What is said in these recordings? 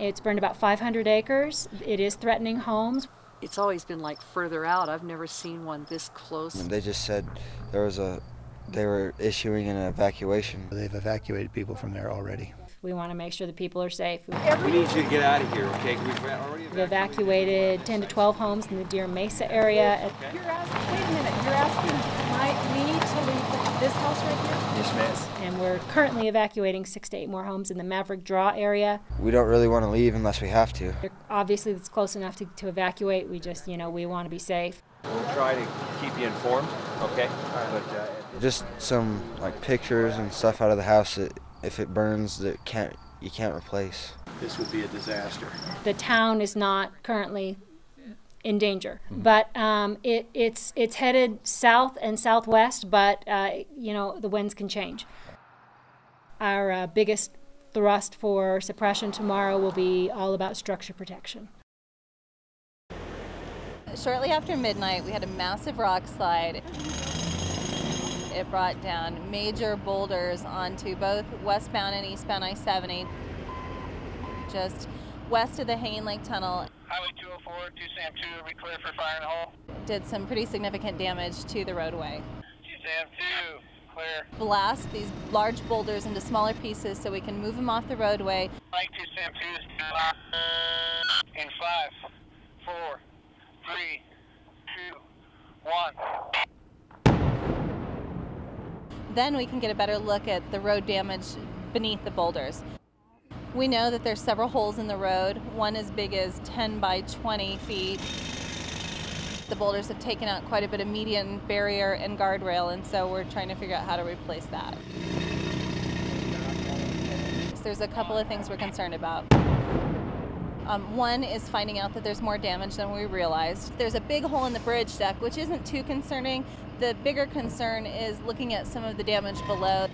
It's burned about 500 acres. It is threatening homes. It's always been like further out. I've never seen one this close. They just said they were issuing an evacuation. They've evacuated people from there already. We want to make sure that people are safe. We need you to get out of here, okay? We've evacuated 10 to 12 homes in the Deer Mesa area. You're asking, wait a minute, you're asking me to leave this house right here? Yes, ma'am. And we're currently evacuating 6 to 8 more homes in the Maverick Draw area. We don't really want to leave unless we have to. Obviously, it's close enough to evacuate. We just, we want to be safe. We'll try to keep you informed, okay? Just some pictures and stuff out of the house that if it burns that you can't replace. This would be a disaster. The town is not currently in danger, but it's headed south and southwest, but the winds can change. Our biggest thrust for suppression tomorrow will be all about structure protection. Shortly after midnight, we had a massive rock slide. It brought down major boulders onto both westbound and eastbound I-70, just west of the Hanging Lake Tunnel. Highway 204, 2 Sam 2, are we clear for fire in the hole? Did some pretty significant damage to the roadway. 2 Sam 2, clear. Blast these large boulders into smaller pieces so we can move them off the roadway. Mike 2 Sam 2 is in 5, 4, 3, 2, 1. Then we can get a better look at the road damage beneath the boulders. We know that there's several holes in the road, one as big as 10 by 20 feet. The boulders have taken out quite a bit of median barrier and guardrail, and so we're trying to figure out how to replace that. So there's a couple of things we're concerned about. One is finding out that there's more damage than we realized. There's a big hole in the bridge deck, which isn't too concerning. The bigger concern is looking at some of the damage below.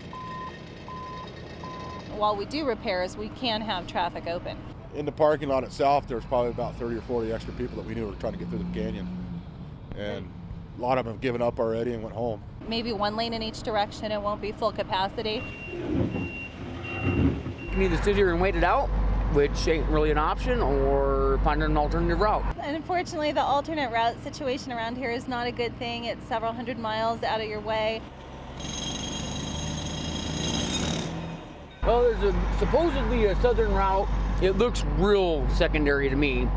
While we do repairs, we can have traffic open. In the parking lot itself, there's probably about 30 or 40 extra people that we knew were trying to get through the canyon. And a lot of them have given up already and went home. Maybe one lane in each direction, it won't be full capacity. You can either sit here and wait it out, which ain't really an option, or find an alternative route. And unfortunately, the alternate route situation around here is not a good thing. It's several hundred miles out of your way. Well, there's supposedly a southern route. It looks real secondary to me.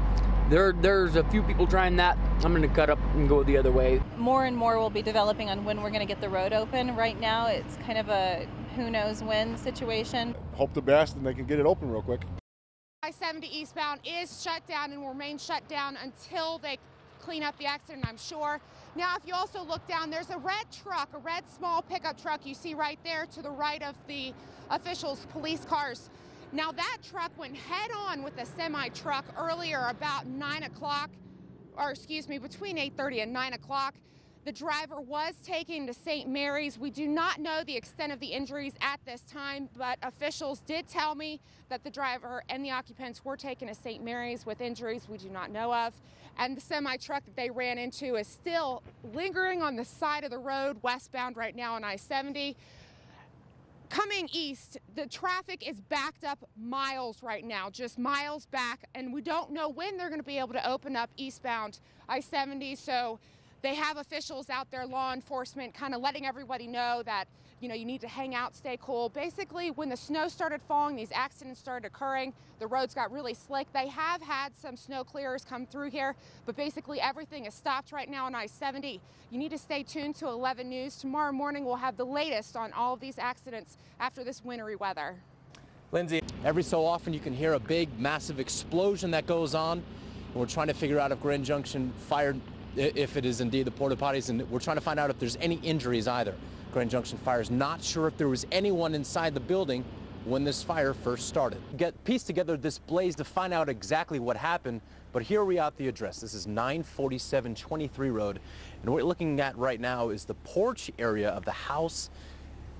There's a few people trying that. I'm going to cut up and go the other way. More and more will be developing on when we're going to get the road open. Right now, it's kind of a who knows when situation. Hope the best and they can get it open real quick. I-70 eastbound is shut down and will remain shut down until they clean up the accident, I'm sure. Now, if you also look down, there's a red truck, a red small pickup truck you see right there to the right of the officials' police cars. Now, that truck went head-on with a semi-truck earlier about 9 o'clock, or excuse me, between 8:30 and 9 o'clock. The driver was taken to St. Mary's. We do not know the extent of the injuries at this time, but officials did tell me that the driver and the occupants were taken to St. Mary's with injuries we do not know of. And the semi-truck that they ran into is still lingering on the side of the road westbound right now on I-70. Coming east, the traffic is backed up miles right now, just miles back, and we don't know when they're going to be able to open up eastbound I-70, so they have officials out there, law enforcement, kind of letting everybody know that, you need to hang out, stay cool. Basically, when the snow started falling, these accidents started occurring, the roads got really slick. They have had some snow clearers come through here, but basically everything is stopped right now on I-70. You need to stay tuned to 11 News. Tomorrow morning, we'll have the latest on all of these accidents after this wintry weather. Lindsay, every so often you can hear a big, massive explosion that goes on. And we're trying to figure out if Grand Junction fired, if it is indeed the porta potties, and we're trying to find out if there's any injuries either. Grand Junction Fire is not sure if there was anyone inside the building when this fire first started. Piece together this blaze to find out exactly what happened, but here we are at the address. This is 947 23 Road, and what we're looking at right now is the porch area of the house,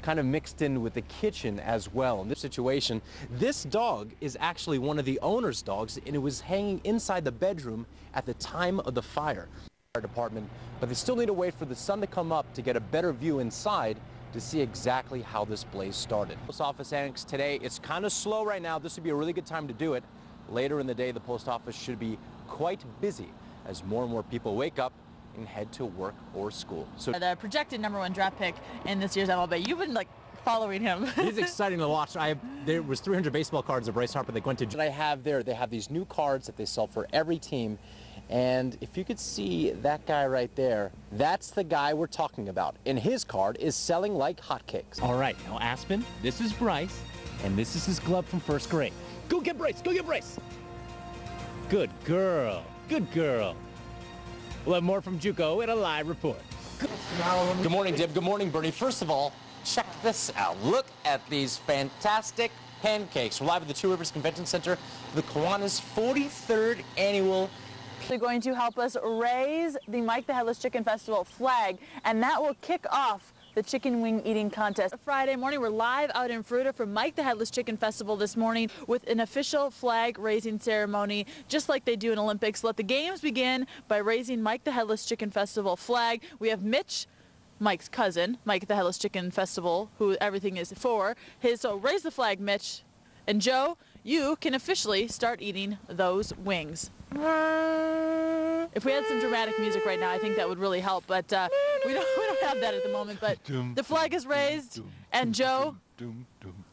kind of mixed in with the kitchen as well. In this situation, this dog is actually one of the owner's dogs, and it was hanging inside the bedroom at the time of the fire. Department, but they still need to wait for the sun to come up to get a better view inside to see exactly how this blaze started. Post office annex today, it's kind of slow right now. This would be a really good time to do it. later in the day, the post office should be quite busy as more and more people wake up and head to work or school. So the projected #1 draft pick in this year's MLB, you've been like following him. He's exciting to watch. There was 300 baseball cards of Bryce Harper that went to. What I have there, they have these new cards that they sell for every team. And if you could see that guy right there, that's the guy we're talking about. And his card is selling like hotcakes. All right, now Aspen, this is Bryce, and this is his glove from first grade. Go get Bryce, go get Bryce. Good girl, good girl. We'll have more from JUCO in a live report. Good morning, Dib. Good morning, Bernie. First of all, check this out. Look at these fantastic pancakes. We're live at the Two Rivers Convention Center, the Kiwanis' 43rd annual. They're going to help us raise the Mike the Headless Chicken Festival flag, and that will kick off the chicken wing eating contest. Friday morning, we're live out in Fruita for Mike the Headless Chicken Festival this morning with an official flag raising ceremony, just like they do in Olympics. Let the games begin by raising Mike the Headless Chicken Festival flag. We have Mitch, Mike's cousin, Mike the Headless Chicken Festival, who everything is for. So raise the flag, Mitch. And Joe, you can officially start eating those wings. If we had some dramatic music right now, I think that would really help, but we don't have that at the moment. But the flag is raised, and Joe,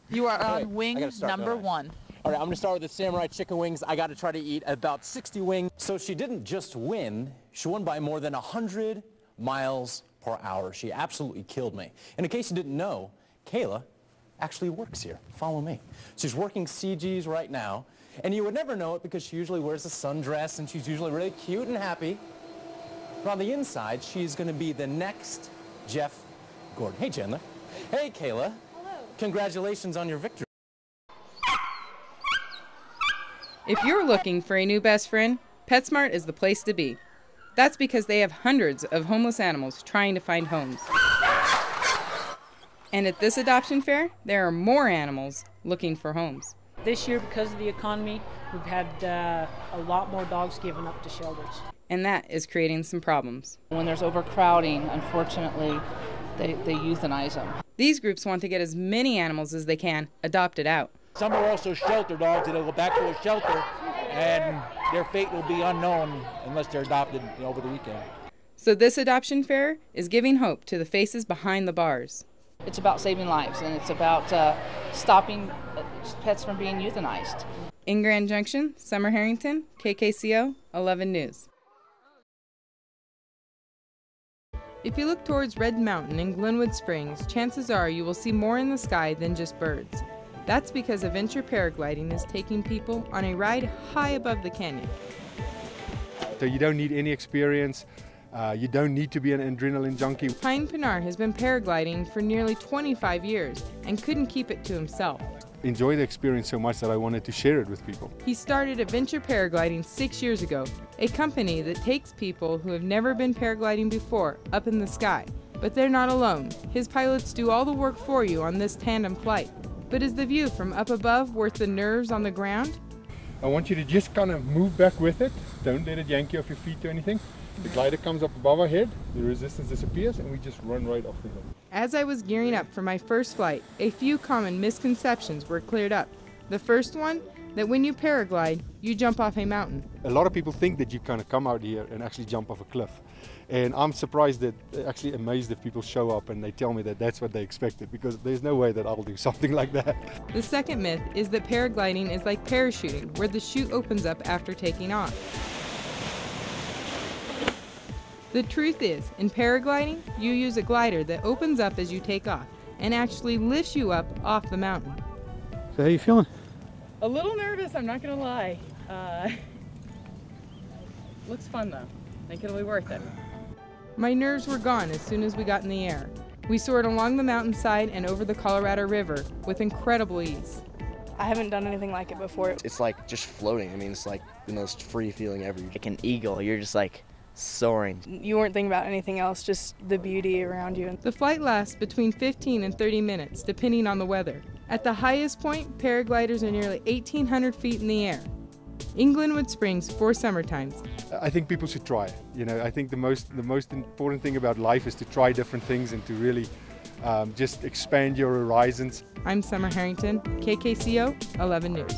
you are on wing #1. All right, I'm gonna start with the samurai chicken wings. I gotta try to eat about 60 wings. So she didn't just win, she won by more than 100 miles per hour. She absolutely killed me. And in case you didn't know, Kayla actually works here. Follow me. She's working CGs right now, and you would never know it because she usually wears a sundress and she's usually really cute and happy. But on the inside, she's gonna be the next Jeff Gordon. Hey, Chandler. Hey, Kayla. Hello. Congratulations on your victory. If you're looking for a new best friend, PetSmart is the place to be. That's because they have hundreds of homeless animals trying to find homes. And at this adoption fair, there are more animals looking for homes. This year, because of the economy, we've had a lot more dogs given up to shelters. And that is creating some problems. When there's overcrowding, unfortunately, they euthanize them. These groups want to get as many animals as they can adopted out. Some are also shelter dogs that'll go back to a shelter, and their fate will be unknown unless they're adopted over the weekend. So this adoption fair is giving hope to the faces behind the bars. It's about saving lives, and it's about stopping pets from being euthanized. In Grand Junction, Summer Harrington, KKCO 11 News. If you look towards Red Mountain in Glenwood Springs, chances are you will see more in the sky than just birds. That's because Adventure Paragliding is taking people on a ride high above the canyon. So you don't need any experience. You don't need to be an adrenaline junkie. Hein Pinar has been paragliding for nearly 25 years and couldn't keep it to himself. Enjoy the experience so much that I wanted to share it with people. He started Adventure Paragliding 6 years ago, a company that takes people who have never been paragliding before up in the sky. But they're not alone. His pilots do all the work for you on this tandem flight. But is the view from up above worth the nerves on the ground? I want you to just kind of move back with it. Don't let it yank you off your feet or anything. The glider comes up above our head, the resistance disappears, and we just run right off the hill. As I was gearing up for my first flight, a few common misconceptions were cleared up. The first one, that when you paraglide, you jump off a mountain. A lot of people think that you kind of come out here and actually jump off a cliff. And I'm surprised that, actually amazed if people show up and they tell me that that's what they expected, because there's no way that I'll do something like that. The second myth is that paragliding is like parachuting, where the chute opens up after taking off. The truth is, in paragliding, you use a glider that opens up as you take off and actually lifts you up off the mountain. So how you feeling? A little nervous, I'm not gonna lie. Looks fun though. I think it'll be worth it. My nerves were gone as soon as we got in the air. We soared along the mountainside and over the Colorado River with incredible ease. I haven't done anything like it before. It's like just floating. I mean, it's like the most free feeling ever. Like an eagle, you're just like soaring. You weren't thinking about anything else, just the beauty around you. The flight lasts between 15 and 30 minutes, depending on the weather. At the highest point, paragliders are nearly 1,800 feet in the air. In Glenwood Springs, 4 summer times. I think people should try. You know, I think the most important thing about life is to try different things and to really just expand your horizons. I'm Summer Harrington, KKCO 11 News.